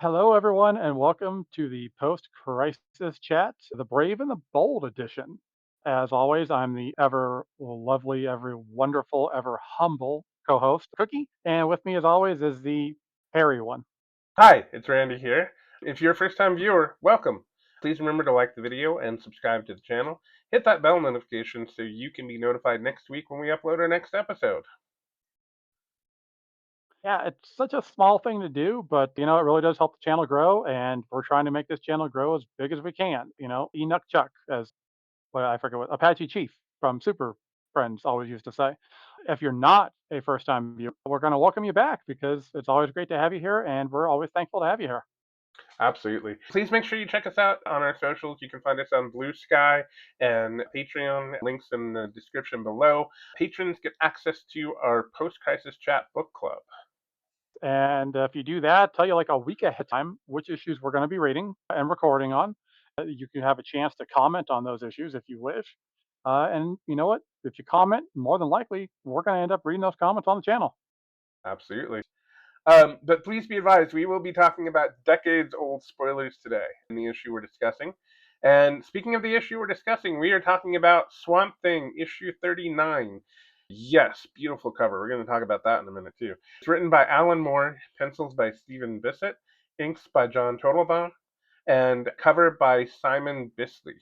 Hello, everyone, and welcome to the post crisis chat, the brave and the bold edition. As always, I'm the ever lovely, ever wonderful, ever humble co host, Cookie. And with me, as always, is the hairy one. Hi, it's Randy here. If you're a first time viewer, welcome. Please remember to like the video and subscribe to the channel. Hit that bell notification so you can be notified next week when we upload our next episode. Yeah, it's such a small thing to do, but it really does help the channel grow. And we're trying to make this channel grow as big as we can. Enoch Chuck, as what I forget what Apache Chief from Super Friends always used to say. If you're not a first time viewer, we're going to welcome you back because it's always great to have you here and we're always thankful to have you here. Absolutely. Please make sure you check us out on our socials. You can find us on Blue Sky and Patreon. Links in the description below. Patrons get access to our post crisis chat book club. And if you do that, tell you like a week ahead of time which issues we're going to be reading and recording on. You can have a chance to comment on those issues if you wish. And you know what? If you comment, more than likely, we're going to end up reading those comments on the channel. Absolutely. But please be advised, we will be talking about decades old spoilers today in the issue we're discussing. And speaking of the issue we're discussing, we are talking about Swamp Thing, issue 39. Yes, beautiful cover. We're going to talk about that in a minute, too. It's written by Alan Moore, pencils by Stephen Bissette, inks by John Totlebon, and cover by Simon Bisley.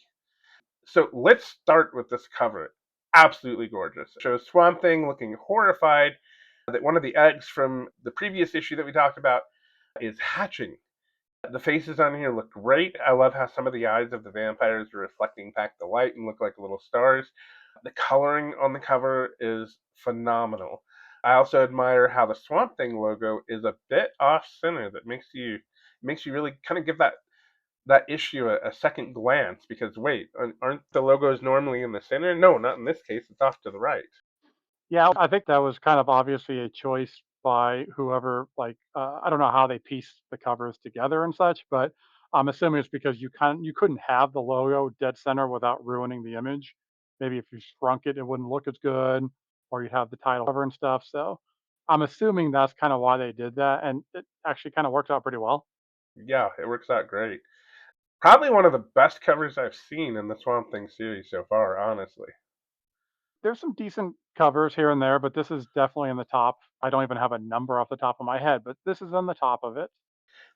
So let's start with this cover. Absolutely gorgeous. It shows Swamp Thing looking horrified that one of the eggs from the previous issue that we talked about is hatching. The faces on here look great. I love how some of the eyes of the vampires are reflecting back the light and look like little stars. The coloring on the cover is phenomenal. I also admire how the Swamp Thing logo is a bit off center that makes you really kind of give that issue a second glance because wait, aren't the logos normally in the center? No, not in this case. It's off to the right. Yeah, I think that was kind of obviously a choice by whoever, like, I don't know how they pieced the covers together and such, but I'm assuming it's because you couldn't have the logo dead center without ruining the image. Maybe if you shrunk it, it wouldn't look as good, or you'd have the title cover and stuff. So I'm assuming that's kind of why they did that, and it actually kind of worked out pretty well. Yeah, it works out great. Probably one of the best covers I've seen in the Swamp Thing series so far, honestly. There's some decent covers here and there, but this is definitely in the top. I don't even have a number off the top of my head, but this is on the top of it.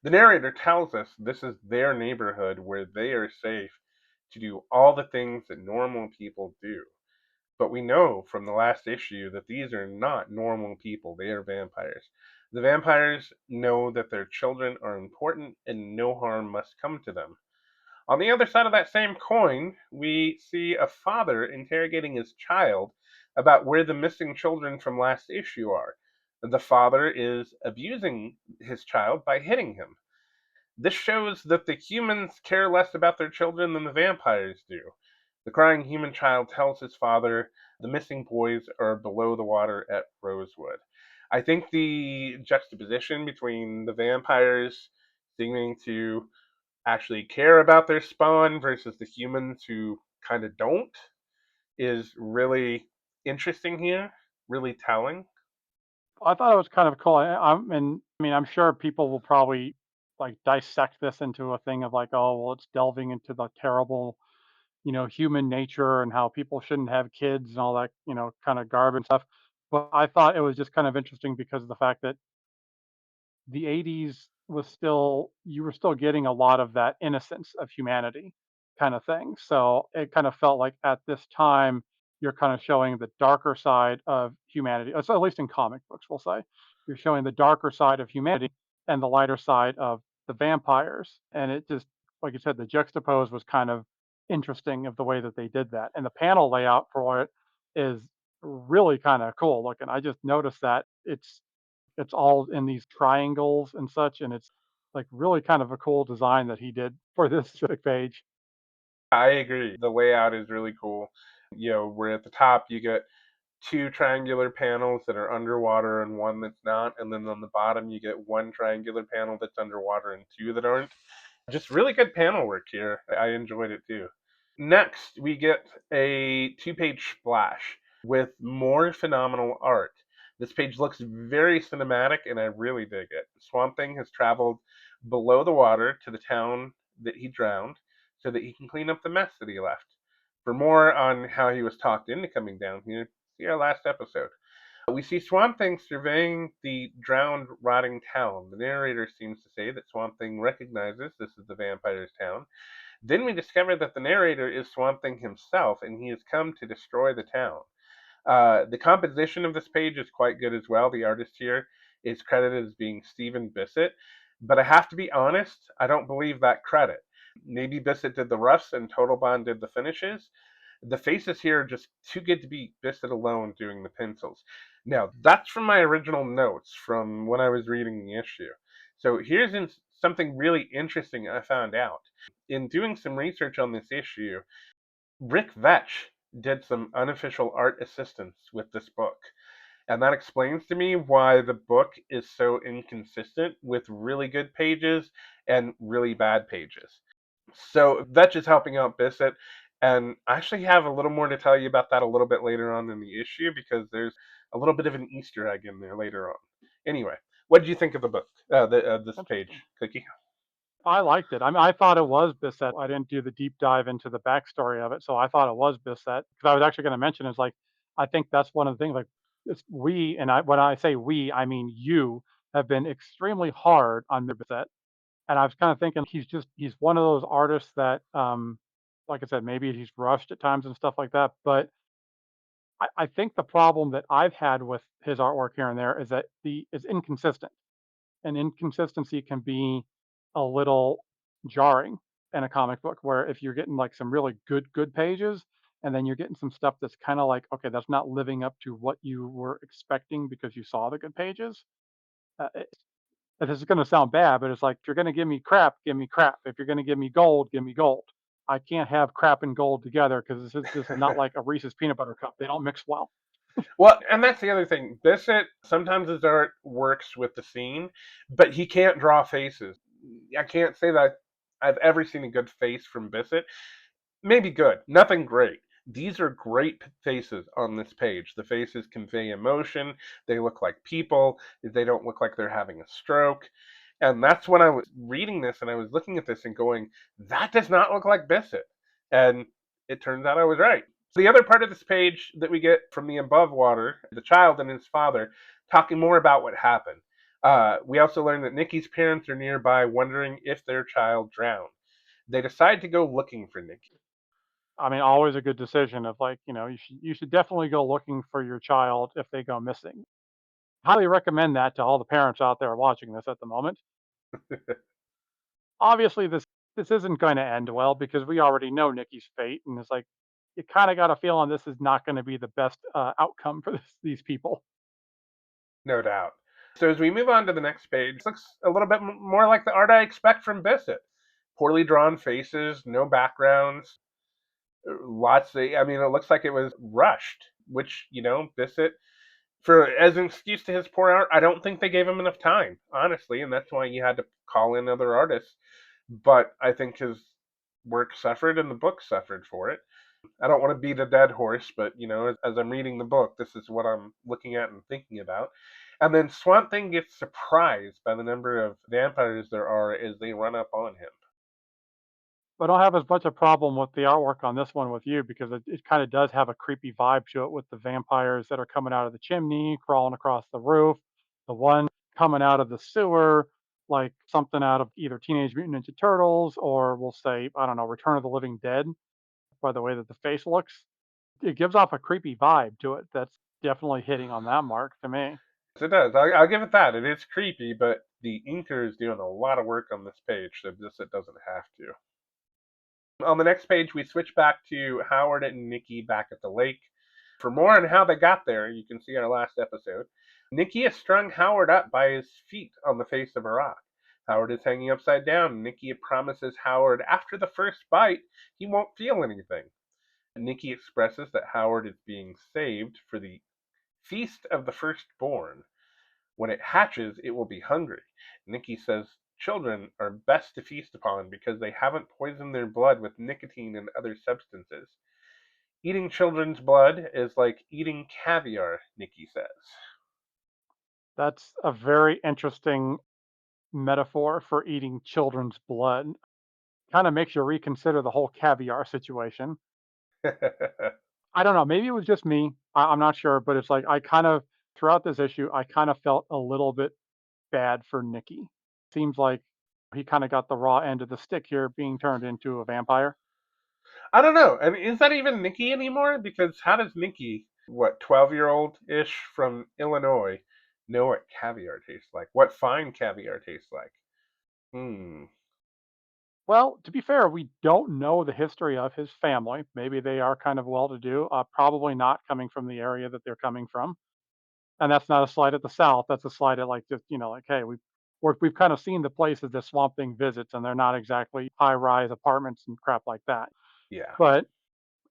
The narrator tells us this is their neighborhood where they are safe to do all the things that normal people do. But we know from the last issue that these are not normal people, they are vampires. The vampires know that their children are important and no harm must come to them. On the other side of that same coin, we see a father interrogating his child about where the missing children from last issue are. The father is abusing his child by hitting him. This shows that the humans care less about their children than the vampires do. The crying human child tells his father the missing boys are below the water at Rosewood. I think the juxtaposition between the vampires seeming to actually care about their spawn versus the humans who kind of don't is really interesting here, really telling. I thought it was kind of cool. I mean, I'm sure people will probably like dissect this into a thing of like, oh, well, it's delving into the terrible, human nature and how people shouldn't have kids and all that, kind of garbage stuff. But I thought it was just kind of interesting because of the fact that the 80s was still you were still getting a lot of that innocence of humanity kind of thing. So it kind of felt like at this time you're kind of showing the darker side of humanity. So at least in comic books, we'll say you're showing the darker side of humanity and the lighter side of the vampires. And it just, like you said, the juxtapose was kind of interesting of the way that they did that. And the panel layout for it is really kind of cool looking. I just noticed that it's all in these triangles and such, and it's like really kind of a cool design that he did for this specific page. I agree. The layout is really cool. Where at the top you get two triangular panels that are underwater and one that's not, and then on the bottom you get one triangular panel that's underwater and two that aren't. Just really good panel work here. I enjoyed it too. Next, we get a two-page splash with more phenomenal art. This page looks very cinematic and I really dig it. Swamp Thing has traveled below the water to the town that he drowned so that he can clean up the mess that he left. For more on how he was talked into coming down here, see our last episode. We see Swamp Thing surveying the drowned, rotting town. The narrator seems to say that Swamp Thing recognizes this is the vampire's town. Then we discover that the narrator is Swamp Thing himself, and he has come to destroy the town. The composition of this page is quite good as well. The artist here is credited as being Stephen Bissette, but I have to be honest, I don't believe that credit. Maybe Bissette did the roughs and Totlebon did the finishes. The faces here are just too good to be Bissette alone doing the pencils. Now, that's from my original notes from when I was reading the issue. So something really interesting I found out. In doing some research on this issue, Rick Vetch did some unofficial art assistance with this book. And that explains to me why the book is so inconsistent with really good pages and really bad pages. So Vetch is helping out Bissett, and I actually have a little more to tell you about that a little bit later on in the issue because there's a little bit of an Easter egg in there later on. Anyway, what did you think of the book, this page, Interesting. Cookie? I liked it. I mean, I thought it was Bissett. I didn't do the deep dive into the backstory of it, so I thought it was Bissett because I was actually going to mention is like I think that's one of the things. Like it's we and I when I say we, I mean you have been extremely hard on Bissett, and I was kind of thinking he's one of those artists that, like I said, maybe he's rushed at times and stuff like that. But I think the problem that I've had with his artwork here and there is that the is inconsistent, and inconsistency can be a little jarring in a comic book where if you're getting like some really good pages and then you're getting some stuff that's kind of like okay that's not living up to what you were expecting because you saw the good pages. This is going to sound bad but it's like if you're going to give me crap. If you're going to give me gold. I can't have crap and gold together because this is not like a Reese's peanut butter cup. They don't mix well. Well, and that's the other thing. Bissett sometimes his art works with the scene, but he can't draw faces. I can't say that I've ever seen a good face from Bissett. Maybe good, nothing great. These are great faces on this page. The faces convey emotion. They look like people. They don't look like they're having a stroke. And that's when I was reading this and I was looking at this and going, that does not look like Bissett. And it turns out I was right. The other part of this page that we get from the above water, the child and his father talking more about what happened. We also learn that Nikki's parents are nearby wondering if their child drowned. They decide to go looking for Nikki. I mean, always a good decision of like, you should definitely go looking for your child if they go missing. Highly recommend that to all the parents out there watching this at the moment. Obviously, this isn't going to end well because we already know Nikki's fate, and it's like you kind of got a feeling this is not going to be the best outcome for these people. No doubt. So as we move on to the next page, this looks a little bit more like the art I expect from Bissett. Poorly drawn faces, no backgrounds, lots of, I mean, it looks like it was rushed, which, Bissett, for as an excuse to his poor art, I don't think they gave him enough time, honestly, and that's why you had to call in other artists. But I think his work suffered and the book suffered for it. I don't want to beat a dead horse, but as I'm reading the book, this is what I'm looking at and thinking about. And then Swamp Thing gets surprised by the number of vampires there are as they run up on him. But I don't have as much a problem with the artwork on this one with you because it kind of does have a creepy vibe to it with the vampires that are coming out of the chimney, crawling across the roof, the one coming out of the sewer, like something out of either Teenage Mutant Ninja Turtles or we'll say, I don't know, Return of the Living Dead by the way that the face looks. It gives off a creepy vibe to it that's definitely hitting on that mark to me. So it does. I'll give it that. It is creepy, but the inker is doing a lot of work on this page, so this it doesn't have to. On the next page, we switch back to Howard and Nikki back at the lake. For more on how they got there, you can see our last episode. Nikki has strung Howard up by his feet on the face of a rock. Howard is hanging upside down. Nikki promises Howard after the first bite he won't feel anything. Nikki expresses that Howard is being saved for the feast of the firstborn. When it hatches, it will be hungry. Nikki says children are best to feast upon because they haven't poisoned their blood with nicotine and other substances. Eating children's blood is like eating caviar, Nikki says. That's a very interesting. metaphor for eating children's blood. Kind of makes you reconsider the whole caviar situation. I don't know. Maybe it was just me. I'm not sure, but it's like I kind of throughout this issue, I kind of felt a little bit bad for Nikki. Seems like he kind of got the raw end of the stick here, being turned into a vampire. I don't know. And is that even Nikki anymore? Because how does Nikki, what, 12-year-old ish from Illinois, know what caviar tastes like? What fine caviar tastes like? Hmm. Well, to be fair, we don't know the history of his family. Maybe they are kind of well to do. Probably not coming from the area that they're coming from. And that's not a slight at the South. That's a slight at like just, like, hey, we've kind of seen the places that Swamp Thing visits, and they're not exactly high rise apartments and crap like that. Yeah. But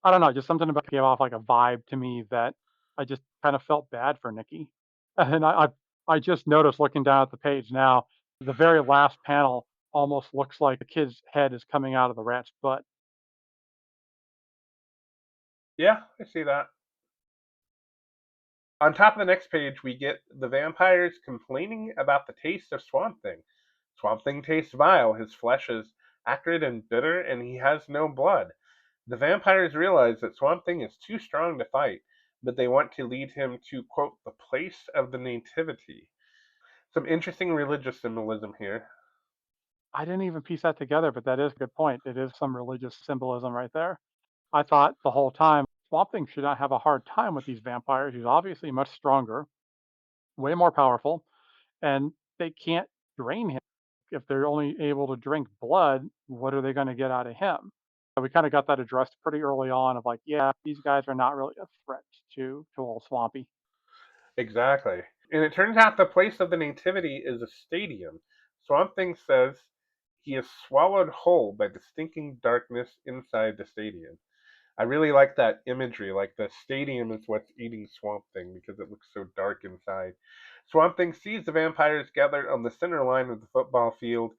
I don't know, just something about gave off like a vibe to me that I just kind of felt bad for Nikki. And I just noticed looking down at the page now, the very last panel almost looks like the kid's head is coming out of the rat's butt. Yeah, I see that. On top of the next page, we get the vampires complaining about the taste of Swamp Thing. Swamp Thing tastes vile, his flesh is acrid and bitter, and he has no blood. The vampires realize that Swamp Thing is too strong to fight, but they want to lead him to, quote, the place of the nativity. Some interesting religious symbolism here. I didn't even piece that together, but that is a good point. It is some religious symbolism right there. I thought the whole time Swamp Thing should not have a hard time with these vampires. He's obviously much stronger, way more powerful, and they can't drain him. If they're only able to drink blood, what are they going to get out of him? So we kind of got that addressed pretty early on of like, yeah, these guys are not really a threat to old Swampy. Exactly. And it turns out the place of the nativity is a stadium. Swamp Thing says he is swallowed whole by the stinking darkness inside the stadium. I really like that imagery. Like the stadium is what's eating Swamp Thing because it looks so dark inside. Swamp Thing sees the vampires gathered on the center line of the football field.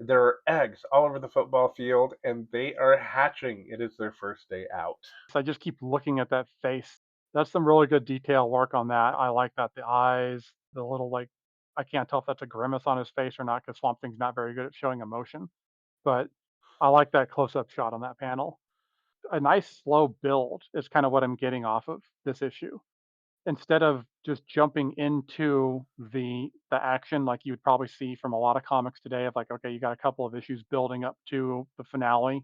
There are eggs all over the football field, and they are hatching. It is their first day out. So I just keep looking at that face. That's some really good detail work on that. I like that. The eyes, the little like, I can't tell if that's a grimace on his face or not because Swamp Thing's not very good at showing emotion. But I like that close up shot on that panel. A nice slow build is kind of what I'm getting off of this issue. Instead of just jumping into the action like you would probably see from a lot of comics today of like, okay, you got a couple of issues building up to the finale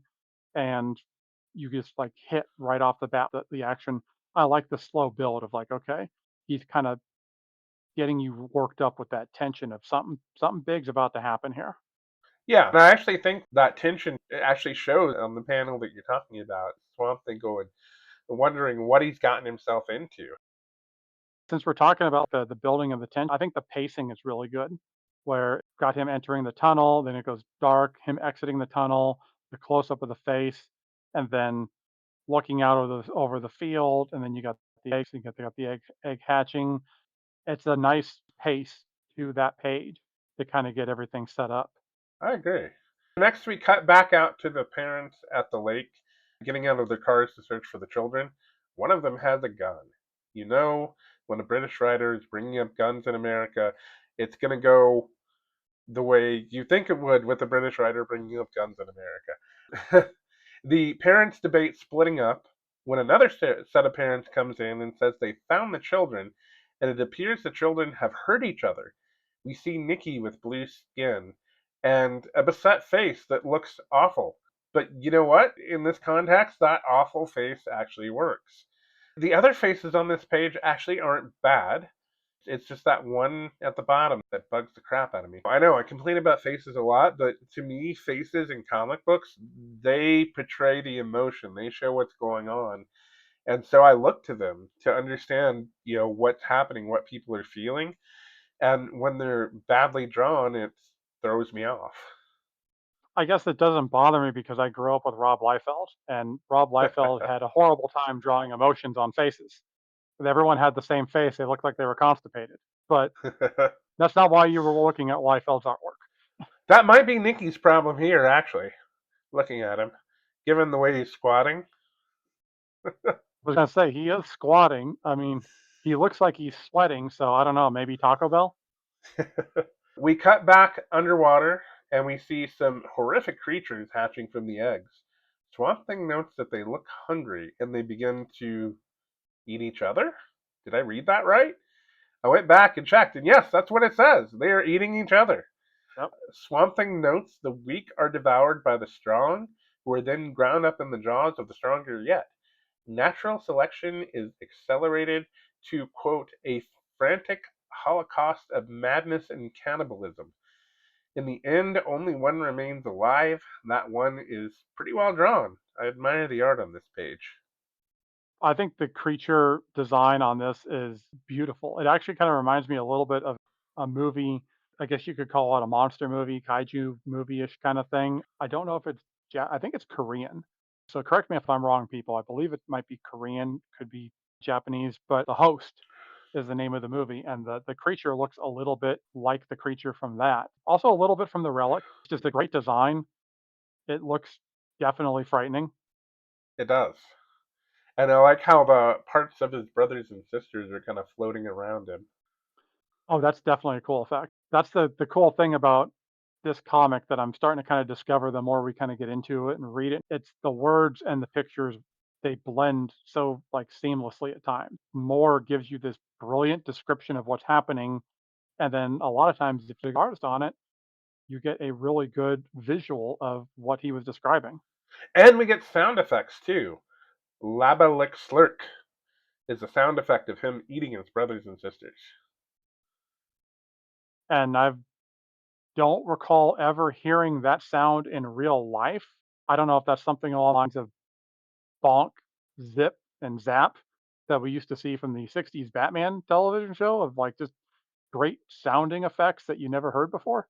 and you just like hit right off the bat the action. I like the slow build of like, okay, he's kind of getting you worked up with that tension of something big's about to happen here. Yeah, and I actually think that tension actually shows on the panel that you're talking about. Swamp Thing going, wondering what he's gotten himself into. Since we're talking about the building of the tension, I think the pacing is really good. Where got him entering the tunnel, then it goes dark, him exiting the tunnel, the close up of the face, and then looking out over the field, and then you got the eggs, you got the egg hatching. It's a nice pace to that page to kind of get everything set up. I agree. Next, we cut back out to the parents at the lake, getting out of their cars to search for the children. One of them has a gun. You know, when a British writer is bringing up guns in America, it's going to go the way you think it would with a British writer bringing up guns in America. The parents debate splitting up when another set of parents comes in and says they found the children, and it appears the children have hurt each other. We see Nikki with blue skin and a beset face that looks awful. But you know what? In this context, that awful face actually works. The other faces on this page actually aren't bad. It's just that one at the bottom that bugs the crap out of me. I know I complain about faces a lot, but to me, faces in comic books, they portray the emotion. They show what's going on. And so I look to them to understand, what's happening, what people are feeling. And when they're badly drawn, it throws me off. I guess it doesn't bother me because I grew up with Rob Liefeld, and Rob Liefeld had a horrible time drawing emotions on faces. Everyone had the same face; they looked like they were constipated. But that's not why you were looking at Liefeld's artwork. That might be Nikki's problem here, actually, looking at him. Given the way he's squatting. I was gonna say he is squatting. I mean, he looks like he's sweating, so I don't know. Maybe Taco Bell. We cut back underwater and we see some horrific creatures hatching from the eggs. Swamp Thing notes that they look hungry and they begin to eat each other. Did I read that right? I went back and checked, and yes, that's what it says. They are eating each other. Yep. Swamp Thing notes the weak are devoured by the strong, who are then ground up in the jaws of the stronger yet. Natural selection is accelerated to, quote, a frantic holocaust of madness and cannibalism. In the end, only one remains alive. That one is pretty well drawn. I admire the art on this page. I think the creature design on this is beautiful. It actually kind of reminds me a little bit of a movie. I guess you could call it a monster movie, kaiju movie-ish kind of thing. I don't know if it's I think it's Korean. So correct me if I'm wrong, people. I believe it might be Korean, could be Japanese, but The Host is the name of the movie, and the creature looks a little bit like the creature from that. Also a little bit from The Relic. It's just a great design. It looks definitely frightening. It does. And I like how the parts of his brothers and sisters are kind of floating around him. Oh, that's definitely a cool effect. That's the cool thing about this comic that I'm starting to kind of discover the more we kind of get into it and read it. It's the words and the pictures, they blend so like seamlessly at times. More gives you this brilliant description of what's happening. And then a lot of times if you're the artist on it, you get a really good visual of what he was describing. And we get sound effects too. Laba Lick Slurk is the sound effect of him eating his brothers and sisters. And I don't recall ever hearing that sound in real life. I don't know if that's something along the lines of bonk, zip, and zap that we used to see from the 60s Batman television show of like just great sounding effects that you never heard before.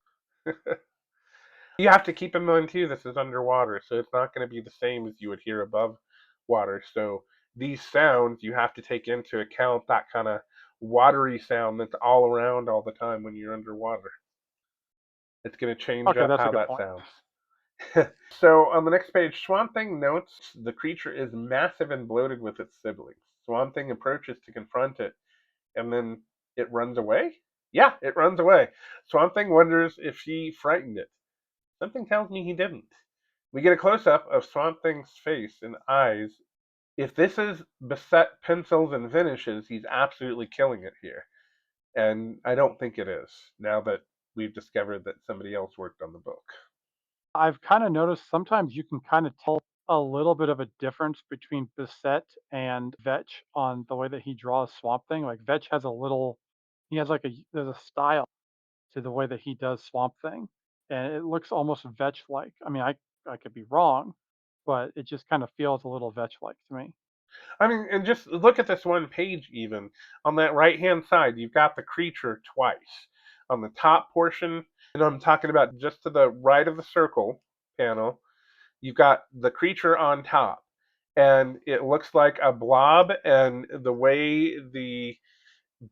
You have to keep in mind too, this is underwater, so it's not going to be the same as you would hear above water. So these sounds you have to take into account that kind of watery sound that's all around all the time when you're underwater. It's going to change Okay, up that's a how good that point. sounds. So on the next page, Swamp Thing notes the creature is massive and bloated with its siblings. Swamp Thing approaches to confront it, and then it runs away. Yeah, it runs away. Swamp Thing wonders if he frightened it. Something tells me he didn't. We get a close up of Swamp Thing's face and eyes. If this is Bissette pencils and finishes, he's absolutely killing it here. And I don't think it is, now that we've discovered that somebody else worked on the book. I've kind of noticed sometimes you can kind of tell a little bit of a difference between Bissette and Vetch on the way that he draws Swamp Thing. Like Vetch has a little, he has like there's a style to the way that he does Swamp Thing, and it looks almost Vetch like. I mean, I could be wrong, but it just kind of feels a little Vetch like to me. I mean, and just look at this one page, even. On that right hand side, you've got the creature twice. On the top portion, and I'm talking about just to the right of the circle panel, you've got the creature on top. And it looks like a blob, and the way the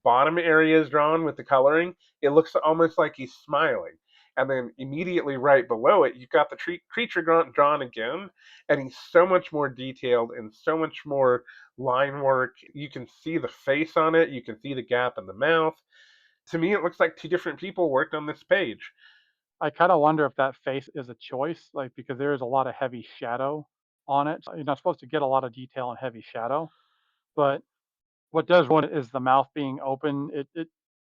bottom area is drawn with the coloring, it looks almost like he's smiling. And then immediately right below it, you've got the creature drawn again, and he's so much more detailed and so much more line work. You can see the face on it, you can see the gap in the mouth. To me, it looks like two different people worked on this page. I kind of wonder if that face is a choice, like because there is a lot of heavy shadow on it. You're not supposed to get a lot of detail and heavy shadow, but what does ruin it is the mouth being open. It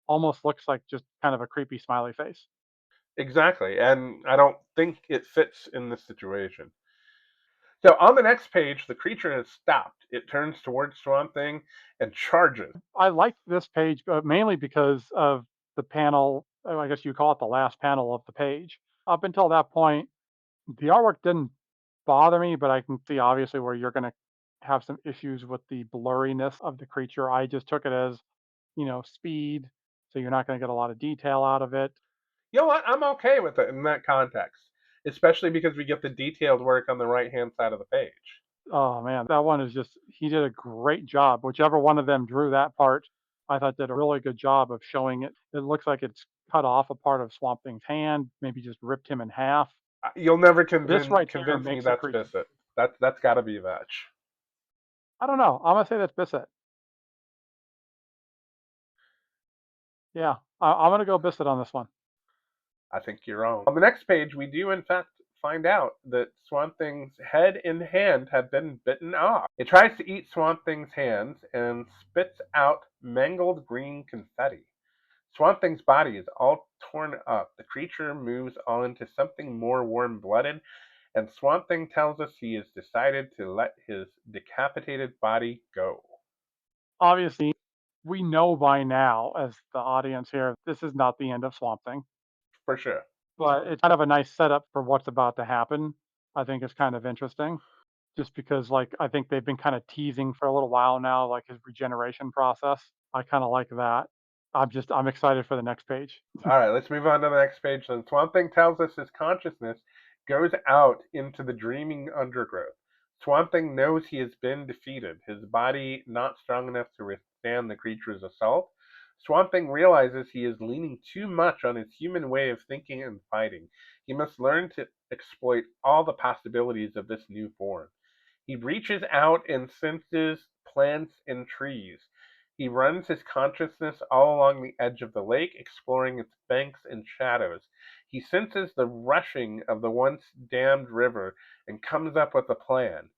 almost looks like just kind of a creepy smiley face. Exactly, and I don't think it fits in this situation. So on the next page, the creature has stopped. It turns towards Swamp Thing and charges. I like this page, mainly because of the panel. I guess you call it the last panel of the page. Up until that point, the artwork didn't bother me, but I can see obviously where you're going to have some issues with the blurriness of the creature. I just took it as, speed, so you're not going to get a lot of detail out of it. You know what? I'm okay with it in that context, especially because we get the detailed work on the right hand side of the page. Oh man, that one is just he did a great job. Whichever one of them drew that part, I thought did a really good job of showing it. It looks like it's cut off a part of Swamp Thing's hand, maybe just ripped him in half. You'll never This right here convince me makes the that's creature. Bissett. That's got to be Vetch. I don't know. I'm gonna say that's Bissett. Yeah, I'm gonna go Bissett on this one. I think you're wrong. On the next page, we do in fact find out that Swamp Thing's head and hand have been bitten off. It tries to eat Swamp Thing's hands and spits out mangled green confetti. Swamp Thing's body is all torn up. The creature moves on to something more warm blooded, and Swamp Thing tells us he has decided to let his decapitated body go. Obviously, we know by now, as the audience here, this is not the end of Swamp Thing, For sure. but it's kind of a nice setup for what's about to happen. I think is kind of interesting, just because like I think they've been kind of teasing for a little while now, like his regeneration process. I kind of like that. I'm excited for the next page. All right, let's move on to the next page then. Swamp Thing tells us his consciousness goes out into the dreaming undergrowth. Swamp Thing knows he has been defeated, his body not strong enough to withstand the creature's assault. Swamp Thing realizes he is leaning too much on his human way of thinking and fighting. He must learn to exploit all the possibilities of this new form. He reaches out and senses plants and trees. He runs his consciousness all along the edge of the lake, exploring its banks and shadows. He senses the rushing of the once dammed river and comes up with a plan.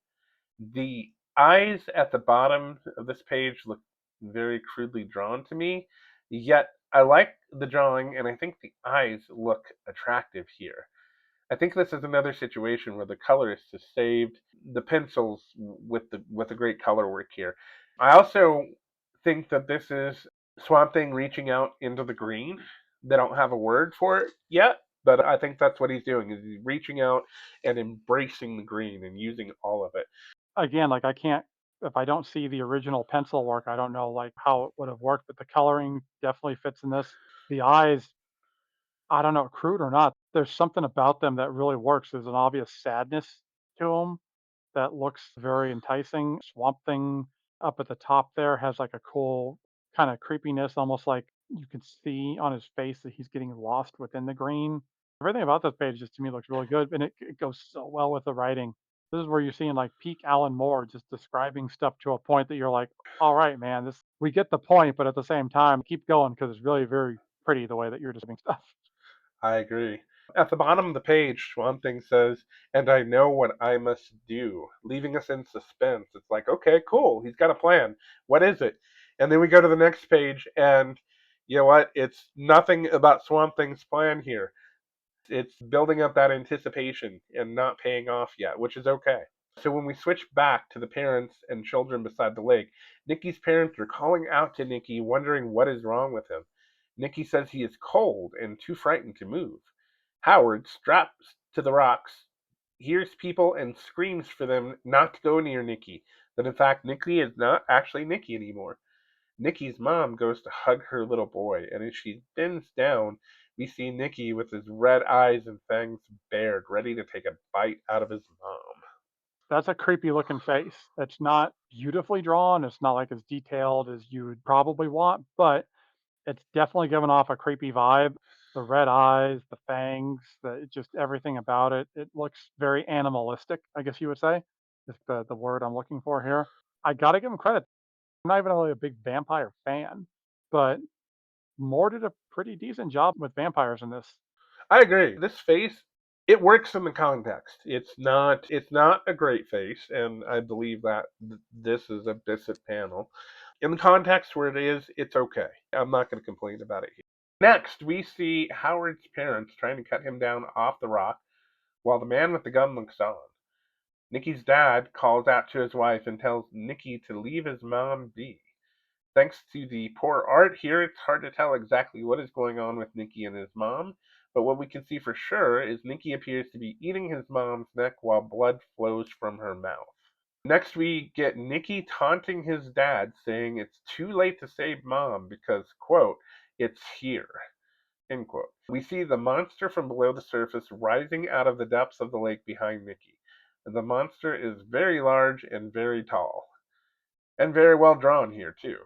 The eyes at the bottom of this page look very crudely drawn to me, yet I like the drawing and I think the eyes look attractive here. I think this is another situation where the colorist has saved the pencils with the great color work here. I also think that this is Swamp Thing reaching out into the green. They don't have a word for it yet, but I think that's what he's doing is he's reaching out and embracing the green and using all of it. Again, like I can't if I don't see the original pencil work, I don't know like how it would have worked, but the coloring definitely fits in this. The eyes, I don't know, crude or not, there's something about them that really works. There's an obvious sadness to them that looks very enticing. Swamp Thing up at the top there has like a cool kind of creepiness, almost like you can see on his face that he's getting lost within the green. Everything about this page just to me looks really good, and it goes so well with the writing. This is where you're seeing like peak Alan Moore just describing stuff to a point that you're like, all right, man, this we get the point, but at the same time, keep going because it's really very pretty the way that you're describing stuff. I agree. At the bottom of the page, Swamp Thing says, "And I know what I must do," leaving us in suspense. It's like, okay, cool. He's got a plan. What is it? And then we go to the next page, and you know what? It's nothing about Swamp Thing's plan here. It's building up that anticipation and not paying off yet, which is okay. So when we switch back to the parents and children beside the lake, Nikki's parents are calling out to Nikki, wondering what is wrong with him. Nikki says he is cold and too frightened to move. Howard, strapped to the rocks, hears people and screams for them not to go near Nikki. That in fact Nikki is not actually Nikki anymore. Nikki's mom goes to hug her little boy, and as she bends down, we see Nikki with his red eyes and fangs bared, ready to take a bite out of his mom. That's a creepy looking face. It's not beautifully drawn. It's not like as detailed as you would probably want, but it's definitely giving off a creepy vibe. The red eyes, the fangs, just everything about it. It looks very animalistic, I guess you would say, is the word I'm looking for here. I got to give him credit. I'm not even really a big vampire fan, but Moore did a pretty decent job with vampires in this. I agree. This face, it works in the context. It's not a great face, and I believe that this is a Bissette panel. In the context where it is, it's okay. I'm not going to complain about it here. Next, we see Howard's parents trying to cut him down off the rock while the man with the gun looks on. Nikki's dad calls out to his wife and tells Nikki to leave his mom be. Thanks to the poor art here, it's hard to tell exactly what is going on with Nikki and his mom, but what we can see for sure is Nikki appears to be eating his mom's neck while blood flows from her mouth. Next, we get Nikki taunting his dad, saying it's too late to save mom because, quote, it's here, end quote. We see the monster from below the surface rising out of the depths of the lake behind Nikki. The monster is very large and very tall, and very well drawn here, too.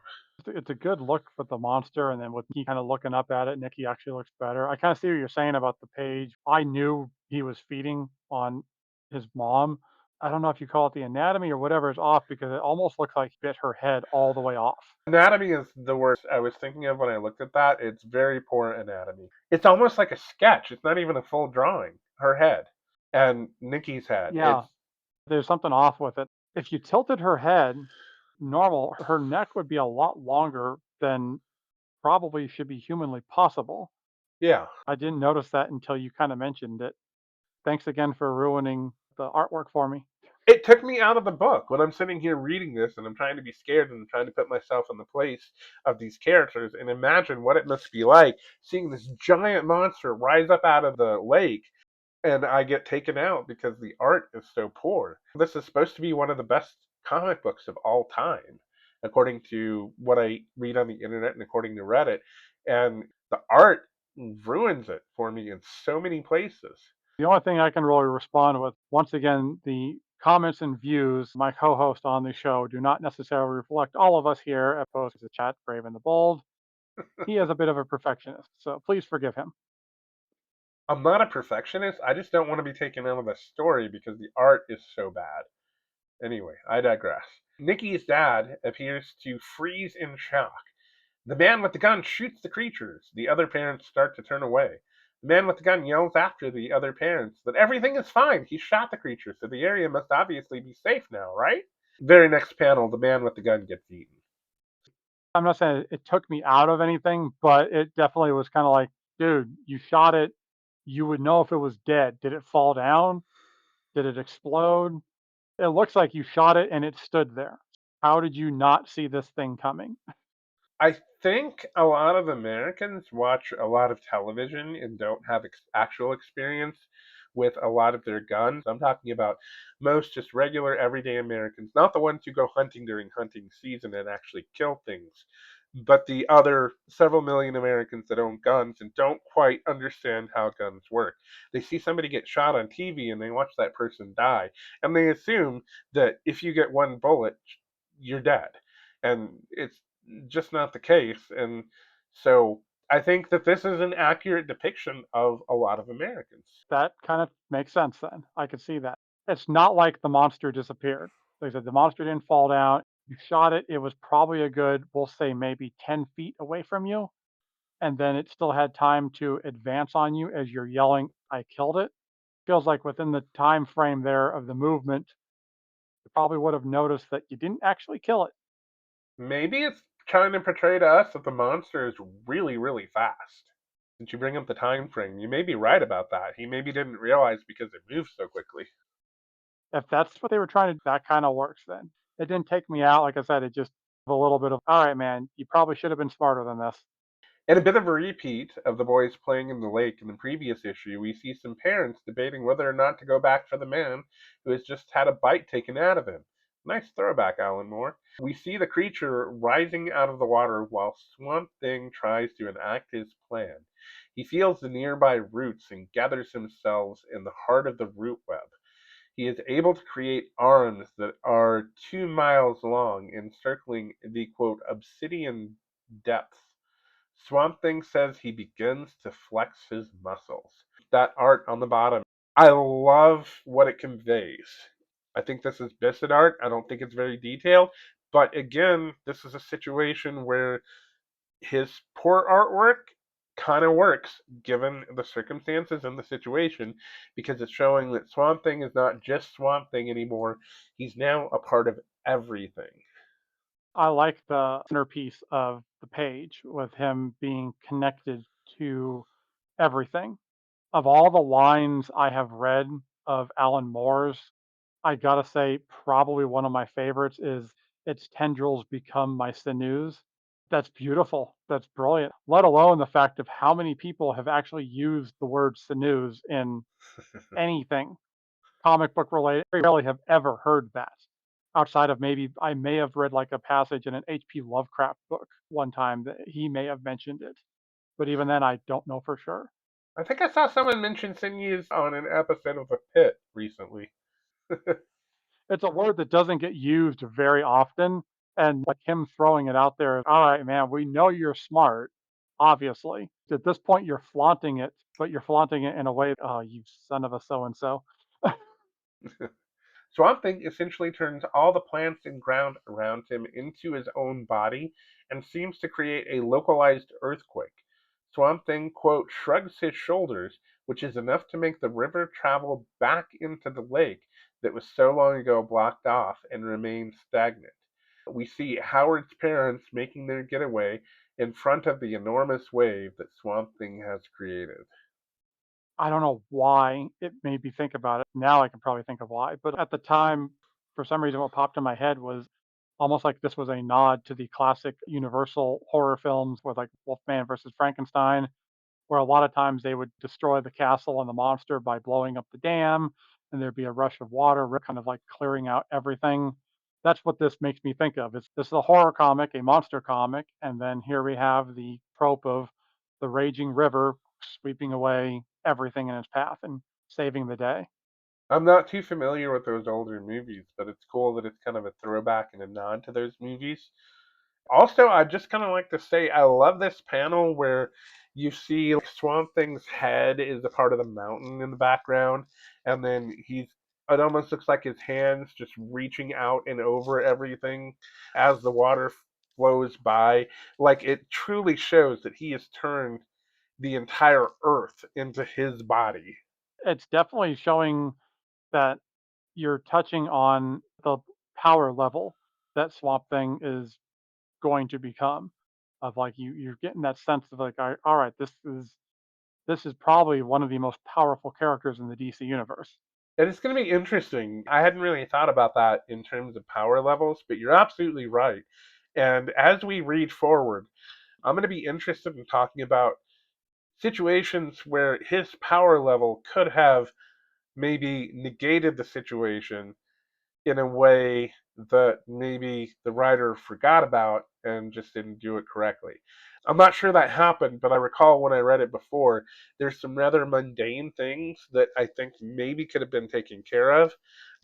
It's a good look for the monster, and then with me kind of looking up at it, Nikki actually looks better. I kind of see what you're saying about the page. I knew he was feeding on his mom. I don't know if you call it the anatomy or whatever is off because it almost looks like he bit her head all the way off. Anatomy is the worst I was thinking of when I looked at that. It's very poor anatomy. It's almost like a sketch. It's not even a full drawing. Her head and Nikki's head. Yeah, It's there's something off with it. If you tilted her head normal, her neck would be a lot longer than probably should be humanly possible. yeah. I didn't notice that until you kind of mentioned it. Thanks again for ruining the artwork for me. It took me out of the book when I'm sitting here reading this and I'm trying to be scared and I'm trying to put myself in the place of these characters and imagine what it must be like seeing this giant monster rise up out of the lake and I get taken out because the art is so poor. This is supposed to be one of the best comic books of all time, according to what I read on the internet and according to Reddit. And the art ruins it for me in so many places. The only thing I can really respond with, once again, the comments and views my co-host on the show do not necessarily reflect all of us here at Post the Chat, Brave and the Bold. He is a bit of a perfectionist, so please forgive him. I'm not a perfectionist. I just don't want to be taken out of the story because the art is so bad. Anyway, I digress. Nikki's dad appears to freeze in shock. The man with the gun shoots the creatures. The other parents start to turn away. The man with the gun yells after the other parents that everything is fine. He shot the creature, so the area must obviously be safe now, right? Very next panel, the man with the gun gets eaten. I'm not saying it took me out of anything, but it definitely was kind of like, dude, you shot it. You would know if it was dead. Did it fall down? Did it explode? It looks like you shot it and it stood there. How did you not see this thing coming? I think a lot of Americans watch a lot of television and don't have actual experience with a lot of their guns. I'm talking about most just regular everyday Americans, not the ones who go hunting during hunting season and actually kill things, but the other several million Americans that own guns and don't quite understand how guns work. They see somebody get shot on TV and they watch that person die, and they assume that if you get one bullet, you're dead. And it's just not the case. And so I think that this is an accurate depiction of a lot of Americans. That kind of makes sense then. I could see that. It's not like the monster disappeared. Like I said, the monster didn't fall down. You shot it. It was probably a good, we'll say maybe 10 feet away from you. And then it still had time to advance on you as you're yelling, I killed it. Feels like within the time frame there of the movement, you probably would have noticed that you didn't actually kill it. Maybe it's trying to portray to us that the monster is really, really fast. Since you bring up the time frame, you may be right about that. He maybe didn't realize because it moves so quickly. If that's what they were trying to, that kind of works then. It didn't take me out. Like I said, it just a little bit of, all right, man, you probably should have been smarter than this. In a bit of a repeat of the boys playing in the lake in the previous issue, we see some parents debating whether or not to go back for the man who has just had a bite taken out of him. Nice throwback, Alan Moore. We see the creature rising out of the water while Swamp Thing tries to enact his plan. He feels the nearby roots and gathers himself in the heart of the root web. He is able to create arms that are 2 miles long, encircling the quote obsidian depths. Swamp Thing says he begins to flex his muscles. That art on the bottom, I love what it conveys. I think this is Bissette art. I don't think it's very detailed. But again, this is a situation where his poor artwork kind of works given the circumstances and the situation because it's showing that Swamp Thing is not just Swamp Thing anymore. He's now a part of everything. I like the centerpiece of the page with him being connected to everything. Of all the lines I have read of Alan Moore's, I gotta say, probably one of my favorites is its tendrils become my sinews. That's beautiful. That's brilliant. Let alone the fact of how many people have actually used the word sinews in anything comic book related. I rarely have ever heard that outside of maybe I may have read like a passage in an H.P. Lovecraft book one time that he may have mentioned it. But even then, I don't know for sure. I think I saw someone mention sinews on an episode of The Pit recently. It's a word that doesn't get used very often. And like him throwing it out there, all right, man, we know you're smart, obviously. At this point, you're flaunting it, but you're flaunting it in a way, oh, you son of a so and so. Swamp Thing essentially turns all the plants and ground around him into his own body and seems to create a localized earthquake. Swamp Thing, quote, shrugs his shoulders, which is enough to make the river travel back into the lake that was so long ago blocked off and remain stagnant. We see Howard's parents making their getaway in front of the enormous wave that Swamp Thing has created. I don't know why it made me think about it. Now I can probably think of why, but at the time, for some reason, what popped in my head was almost like this was a nod to the classic Universal horror films with like Wolfman versus Frankenstein, where a lot of times they would destroy the castle and the monster by blowing up the dam, and there'd be a rush of water, kind of like clearing out everything. That's what this makes me think of. It's this is a horror comic, a monster comic, and then here we have the trope of the raging river sweeping away everything in its path and saving the day. I'm not too familiar with those older movies, but it's cool that it's kind of a throwback and a nod to those movies. Also, I just kind of like to say I love this panel where you see Swamp Thing's head is a part of the mountain in the background, and then it almost looks like his hands just reaching out and over everything as the water flows by. Like it truly shows that he has turned the entire earth into his body. It's definitely showing that you're touching on the power level that Swamp Thing is going to become. Of like you're getting that sense of like, all right, this is probably one of the most powerful characters in the DC universe. And it's going to be interesting. I hadn't really thought about that in terms of power levels, but you're absolutely right. And as we read forward, I'm going to be interested in talking about situations where his power level could have maybe negated the situation in a way that maybe the writer forgot about and just didn't do it correctly. I'm not sure that happened, but I recall when I read it before, there's some rather mundane things that I think maybe could have been taken care of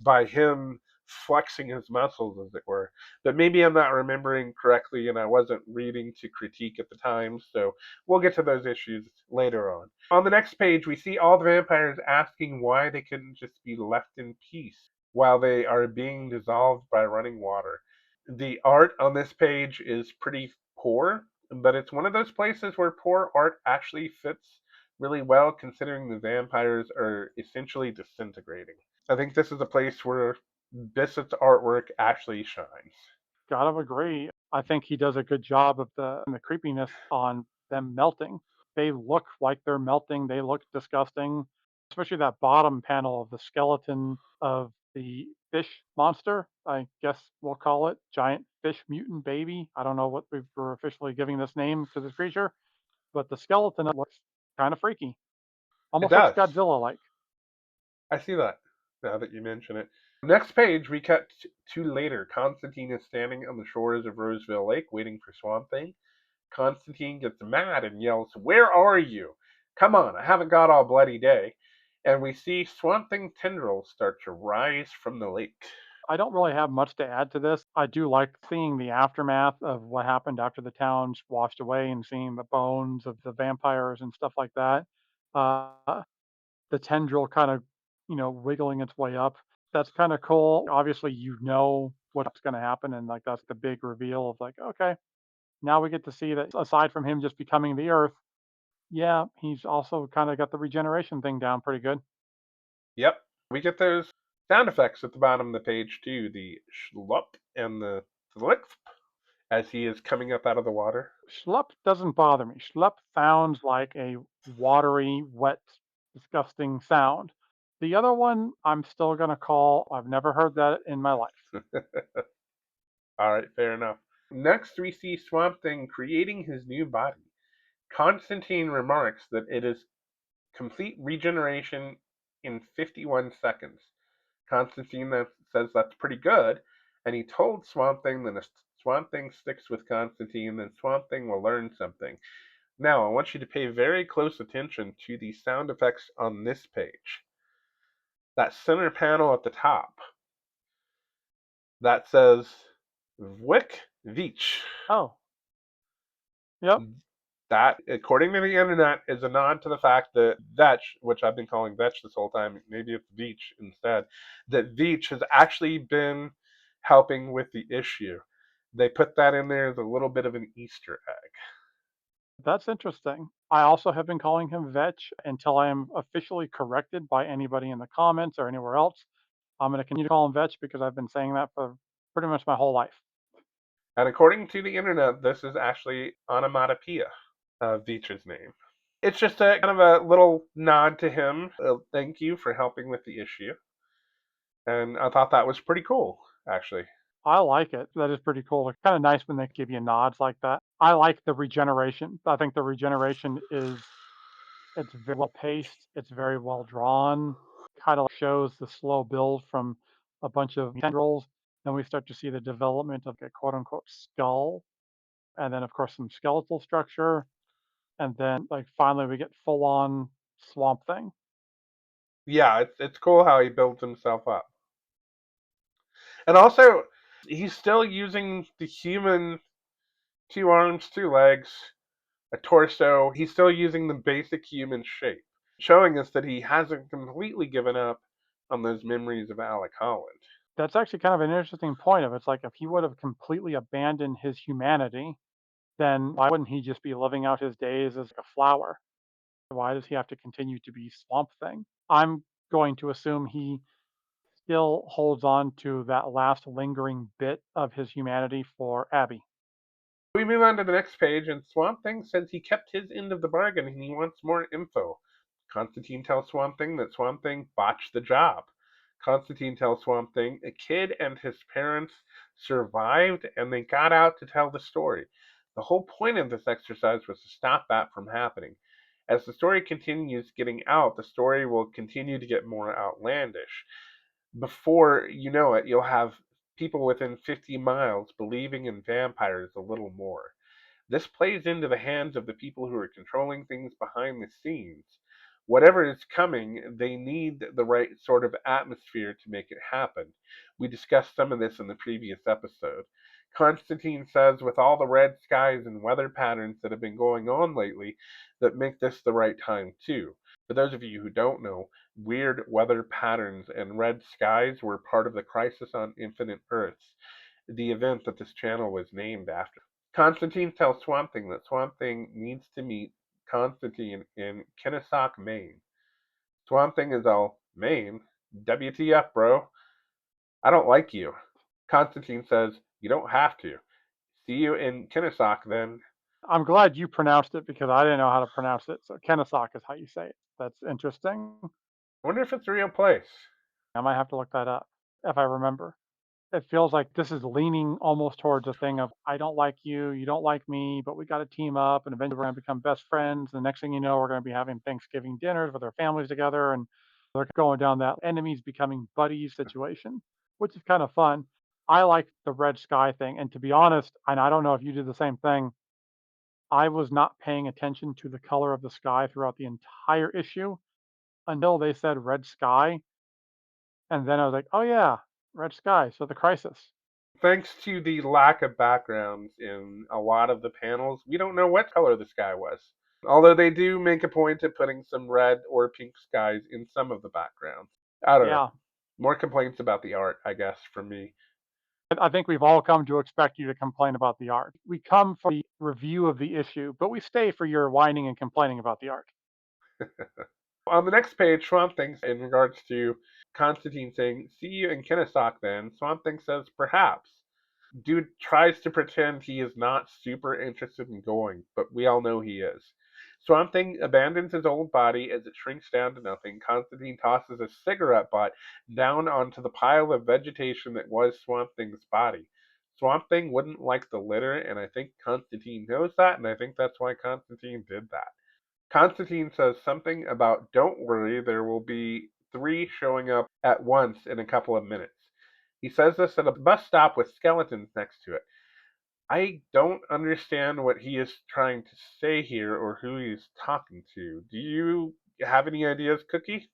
by him flexing his muscles, as it were. But maybe I'm not remembering correctly and I wasn't reading to critique at the time, so we'll get to those issues later on. On the next page, we see all the vampires asking why they couldn't just be left in peace while they are being dissolved by running water. The art on this page is pretty poor, but it's one of those places where poor art actually fits really well considering the vampires are essentially disintegrating. I think this is a place where Bissett's artwork actually shines. Gotta agree. I think he does a good job of the creepiness on them melting. They look like they're melting. They look disgusting, especially that bottom panel of the skeleton of the fish monster. I guess we'll call it giant fish mutant baby. I don't know what we were officially giving this name to this creature, but the skeleton looks kind of freaky. It Almost looks does. Godzilla like. I see that now that you mention it. Next page, we cut to later. Constantine is standing on the shores of Roseville Lake waiting for Swamp Thing. Constantine gets mad and yells, "Where are you? Come on, I haven't got all bloody day." And we see Swamp Thing tendrils start to rise from the lake. I don't really have much to add to this. I do like seeing the aftermath of what happened after the town's washed away and seeing the bones of the vampires and stuff like that. The tendril kind of, wiggling its way up. That's kind of cool. Obviously, what's going to happen. And like, that's the big reveal of like, okay, now we get to see that aside from him just becoming the earth, yeah, he's also kind of got the regeneration thing down pretty good. Yep. We get those sound effects at the bottom of the page too, the schlup and the thlick as he is coming up out of the water. Schlup doesn't bother me. Schlup sounds like a watery, wet, disgusting sound. The other one, I'm still going to call, I've never heard that in my life. All right, fair enough. Next, we see Swamp Thing creating his new body. Constantine remarks that it is complete regeneration in 51 seconds. Constantine says that's pretty good, and he told Swamp Thing that if Swamp Thing sticks with Constantine, then Swamp Thing will learn something. Now, I want you to pay very close attention to the sound effects on this page. That center panel at the top that says Vwick Veach. Oh, yep. That, according to the internet, is a nod to the fact that Vetch, which I've been calling Vetch this whole time, maybe it's Veach instead, that Veach has actually been helping with the issue. They put that in there as a little bit of an Easter egg. That's interesting. I also have been calling him Vetch until I am officially corrected by anybody in the comments or anywhere else. I'm going to continue to call him Vetch because I've been saying that for pretty much my whole life. And according to the internet, this is actually onomatopoeia of Veach's name. It's just a kind of a little nod to him. Thank you for helping with the issue. And I thought that was pretty cool, actually. I like it. That is pretty cool. It's kind of nice when they give you nods like that. I like the regeneration. I think the regeneration is it's very well paced. It's very well drawn. Kind of shows the slow build from a bunch of tendrils. Then we start to see the development of a quote unquote skull, and then of course some skeletal structure, and then like finally we get full on swamp thing. Yeah, it's cool how he builds himself up. And also, he's still using the human 2 arms, 2 legs, a torso. He's still using the basic human shape, showing us that he hasn't completely given up on those memories of Alec Holland. That's actually kind of an interesting point of it's like if he would have completely abandoned his humanity, then why wouldn't he just be living out his days as a flower? Why does he have to continue to be Swamp Thing? I'm going to assume he still holds on to that last lingering bit of his humanity for Abby. We move on to the next page, and Swamp Thing says he kept his end of the bargain and he wants more info. Constantine tells Swamp Thing that Swamp Thing botched the job. Constantine tells Swamp Thing a kid and his parents survived and they got out to tell the story. The whole point of this exercise was to stop that from happening. As the story continues getting out, the story will continue to get more outlandish. Before you know it, you'll have people within 50 miles believing in vampires a little more. This plays into the hands of the people who are controlling things behind the scenes. Whatever is coming, they need the right sort of atmosphere to make it happen. We discussed some of this in the previous episode. Constantine says, with all the red skies and weather patterns that have been going on lately, that make this the right time too. For those of you who don't know, weird weather patterns and red skies were part of the Crisis on Infinite Earths, the event that this channel was named after. Constantine tells Swamp Thing that Swamp Thing needs to meet Constantine in Kennesaw, Maine. Swamp Thing is all, Maine? WTF, bro? I don't like you. Constantine says, you don't have to. See you in Kennesaw then. I'm glad you pronounced it because I didn't know how to pronounce it. So Kennesaw is how you say it. That's interesting. I wonder if it's a real place. I might have to look that up if I remember. It feels like this is leaning almost towards a thing of I don't like you, you don't like me, but we got to team up, and eventually we're going to become best friends. The next thing you know, we're going to be having Thanksgiving dinners with our families together, and they're going down that enemies becoming buddies situation, which is kind of fun. I like the red sky thing, and to be honest, and I don't know if you did the same thing, I was not paying attention to the color of the sky throughout the entire issue until they said red sky, and then I was like, oh yeah, red sky. So the crisis. Thanks to the lack of backgrounds in a lot of the panels, we don't know what color the sky was. Although they do make a point of putting some red or pink skies in some of the backgrounds. I don't know. Yeah, More complaints about the art, I guess, from me. I think we've all come to expect you to complain about the art. We come for the review of the issue, but we stay for your whining and complaining about the art. On the next page, Swamp Thing, in regards to Constantine saying, see you in Kennesaw then, Swamp Thing says, perhaps. Dude tries to pretend he is not super interested in going, but we all know he is. Swamp Thing abandons his old body as it shrinks down to nothing. Constantine tosses a cigarette butt down onto the pile of vegetation that was Swamp Thing's body. Swamp Thing wouldn't like the litter, and I think Constantine knows that, and I think that's why Constantine did that. Constantine says something about don't worry, there will be 3 showing up at once in a couple of minutes. He says this at a bus stop with skeletons next to it. I don't understand what he is trying to say here or who he's talking to. Do you have any ideas, Cookie?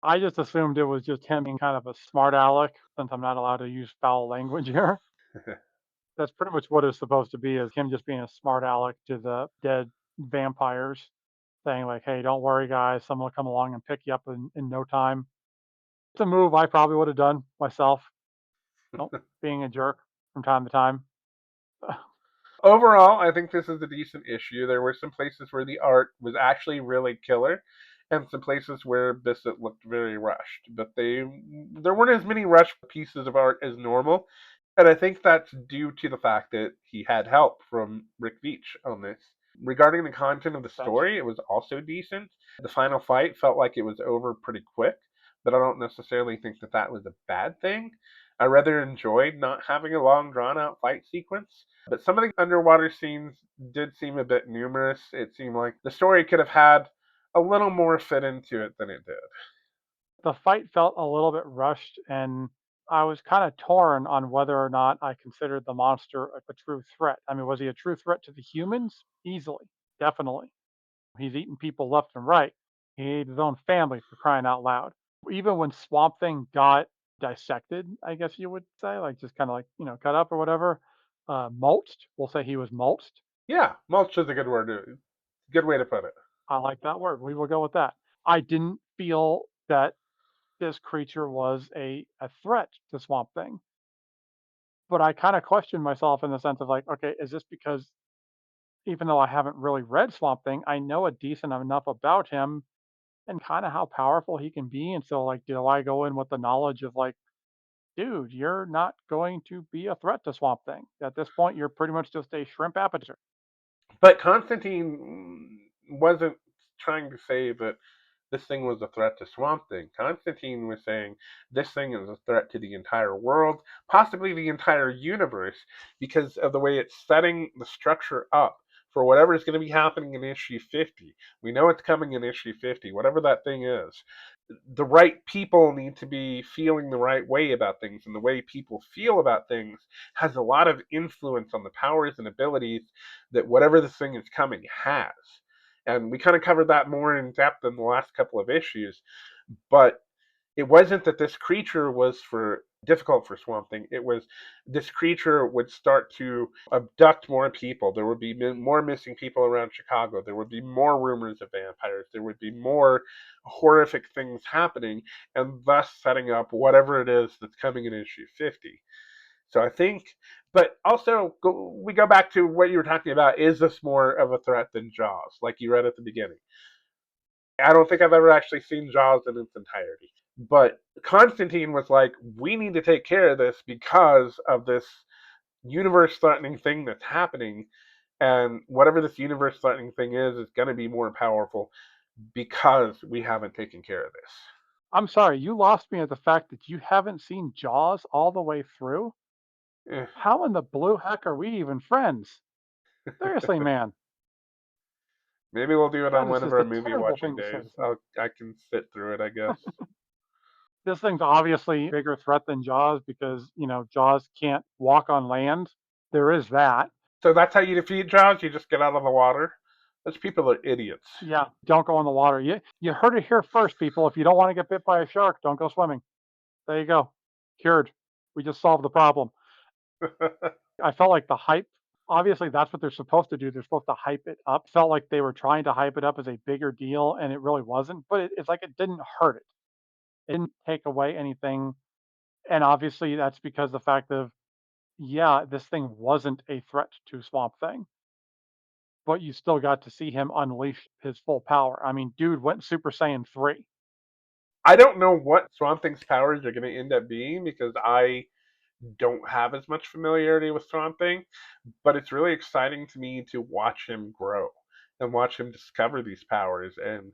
I just assumed it was just him being kind of a smart aleck, since I'm not allowed to use foul language here. That's pretty much what it's supposed to be, is him just being a smart aleck to the dead. vampires, saying like, "Hey, don't worry, guys. Someone will come along and pick you up in no time." It's a move I probably would have done myself. Nope, being a jerk from time to time. Overall, I think this is a decent issue. There were some places where the art was actually really killer, and some places where Bissett looked very rushed. But there weren't as many rushed pieces of art as normal, and I think that's due to the fact that he had help from Rick Veitch on this. Regarding the content of the That's story, it was also decent. The final fight felt like it was over pretty quick, but I don't necessarily think that that was a bad thing. I rather enjoyed not having a long, drawn out fight sequence. But some of the underwater scenes did seem a bit numerous. It seemed like the story could have had a little more fit into it than it did. the fight felt a little bit rushed, and I was kind of torn on whether or not I considered the monster a true threat. I mean, was he a true threat to the humans? Easily, definitely. He's eating people left and right. He ate his own family for crying out loud. Even when Swamp Thing got dissected, I guess you would say, like just kind of like, cut up or whatever, mulched, we'll say he was mulched. Yeah, mulch is a good way to put it. I like that word. We will go with that. I didn't feel that this creature was a threat to Swamp Thing, but I kind of questioned myself in the sense of like, okay, is this because even though I haven't really read Swamp Thing, I know a decent enough about him and kind of how powerful he can be. And so, like, do I go in with the knowledge of like, dude, you're not going to be a threat to Swamp Thing. At this point, you're pretty much just a shrimp appetizer. But Constantine wasn't trying to say that this thing was a threat to Swamp Thing. Constantine was saying this thing is a threat to the entire world, possibly the entire universe, because of the way it's setting the structure up for whatever is going to be happening in issue 50. We know it's coming in issue 50, whatever that thing is. The right people need to be feeling the right way about things, and the way people feel about things has a lot of influence on the powers and abilities that whatever this thing is coming has. And we kind of covered that more in depth in the last couple of issues, but it wasn't that this creature was for difficult for Swamp Thing. It was this creature would start to abduct more people. There would be more missing people around Chicago. There would be more rumors of vampires. There would be more horrific things happening, and thus setting up whatever it is that's coming in issue 50. So I think, but also we go back to what you were talking about. Is this more of a threat than Jaws, like you read at the beginning? I don't think I've ever actually seen Jaws in its entirety. But Constantine was like, we need to take care of this because of this universe threatening thing that's happening. And whatever this universe threatening thing is going to be more powerful because we haven't taken care of this. I'm sorry, you lost me at the fact that you haven't seen Jaws all the way through. Eh. How in the blue heck are we even friends? Seriously, man, Maybe we'll do it that on is one of just our a movie terrible watching thing to say days. to someone. I can sit through it, I guess. This thing's obviously a bigger threat than Jaws because, Jaws can't walk on land. There is that. So that's how you defeat Jaws? You just get out of the water? Those people are idiots. Yeah, don't go in the water. You heard it here first, people. If you don't want to get bit by a shark, don't go swimming. There you go. Cured. We just solved the problem. I felt like the hype, obviously that's what they're supposed to do. They're supposed to hype it up. Felt like they were trying to hype it up as a bigger deal and it really wasn't. But it's like it didn't hurt it. It didn't take away anything. And obviously that's because the fact of, yeah, this thing wasn't a threat to Swamp Thing, but you still got to see him unleash his full power. I mean, dude went Super Saiyan 3. I don't know what Swamp Thing's powers are going to end up being because I don't have as much familiarity with Swamp Thing, but it's really exciting to me to watch him grow and watch him discover these powers. And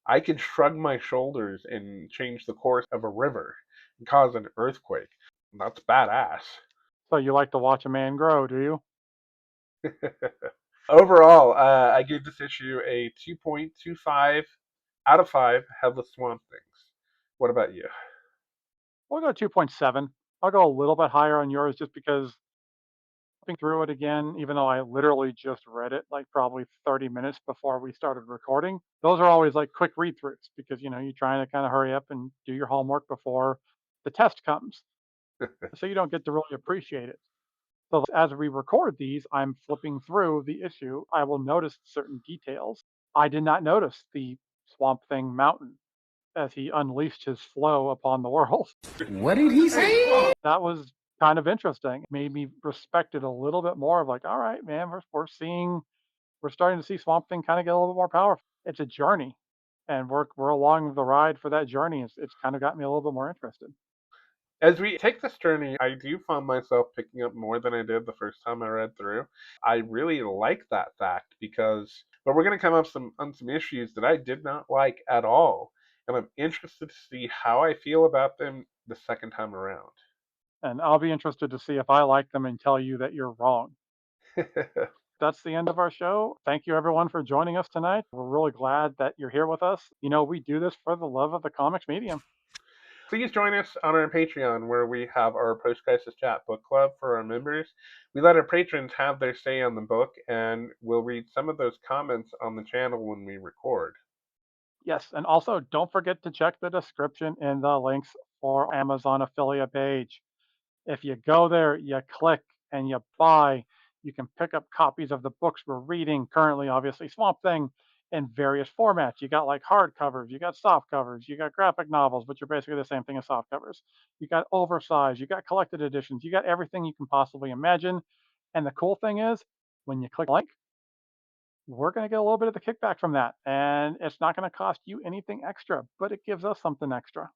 I can shrug my shoulders and change the course of a river and cause an earthquake. That's badass. So you like to watch a man grow, do you? Overall, I gave this issue a 2.25 out of 5 headless swamp things. What about you? We'll go 2.7. I'll go a little bit higher on yours just because flipping through it again, even though I literally just read it like probably 30 minutes before we started recording. Those are always like quick read throughs because you're trying to kind of hurry up and do your homework before the test comes. So you don't get to really appreciate it. So as we record these, I'm flipping through the issue. I will notice certain details. I did not notice the Swamp Thing mountain as he unleashed his flow upon the world. What did he say? That was kind of interesting. It made me respect it a little bit more of like, all right, man, we're starting to see Swamp Thing kind of get a little bit more powerful. It's a journey. And we're along the ride for that journey. It's kind of got me a little bit more interested. As we take this journey, I do find myself picking up more than I did the first time I read through. I really like that fact because, but we're going to come up on some issues that I did not like at all, and I'm interested to see how I feel about them the second time around. And I'll be interested to see if I like them and tell you that you're wrong. That's the end of our show. Thank you everyone for joining us tonight. We're really glad that you're here with us. We do this for the love of the comics medium. Please join us on our Patreon where we have our Post Crisis Chat book club for our members. We let our patrons have their say on the book, and we'll read some of those comments on the channel when we record. Yes, and also don't forget to check the description and the links for Amazon affiliate page. If you go there, you click and you buy, you can pick up copies of the books we're reading currently, obviously Swamp Thing, in various formats. You got like hardcovers, you got soft covers, you got graphic novels, which are basically the same thing as soft covers. You got oversized, you got collected editions, you got everything you can possibly imagine. And the cool thing is, when you click a link, we're going to get a little bit of the kickback from that. And it's not going to cost you anything extra, but it gives us something extra.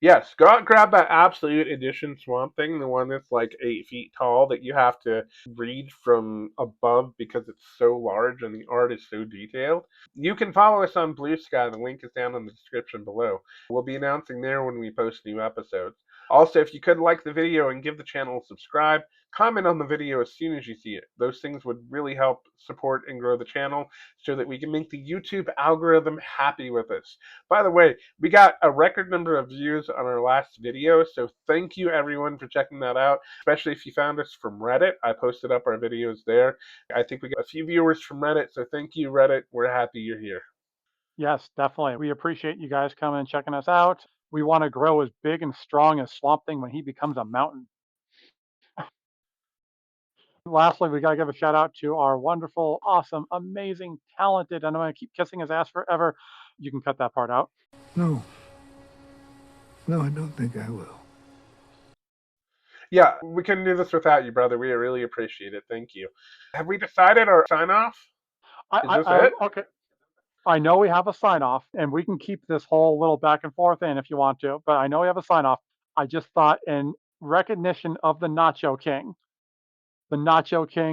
Yes, go out and grab that Absolute Edition Swamp Thing, the one that's like 8 feet tall that you have to read from above because it's so large and the art is so detailed. You can follow us on Blue Sky. The link is down in the description below. We'll be announcing there when we post new episodes. Also, if you could like the video and give the channel a subscribe, comment on the video as soon as you see it. Those things would really help support and grow the channel so that we can make the YouTube algorithm happy with us. By the way, we got a record number of views on our last video, so thank you everyone for checking that out, especially if you found us from Reddit. I posted up our videos there. I think we got a few viewers from Reddit, so thank you, Reddit. We're happy you're here. Yes, definitely. We appreciate you guys coming and checking us out. We want to grow as big and strong as Swamp Thing when he becomes a mountain. Lastly, we got to give a shout out to our wonderful, awesome, amazing, talented, and I'm going to keep kissing his ass forever. You can cut that part out. No. No, I don't think I will. Yeah, we couldn't do this without you, brother. We really appreciate it. Thank you. Have we decided our sign off? Is this it? Okay. I know we have a sign off, and we can keep this whole little back and forth in if you want to, but I know we have a sign off. I just thought, in recognition of the Nacho King,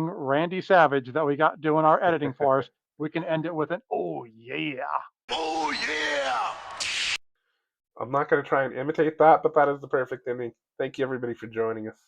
Randy Savage, that we got doing our editing for us, we can end it with an oh yeah. Oh, yeah! I'm not going to try and imitate that, but that is the perfect ending. Thank you, everybody, for joining us.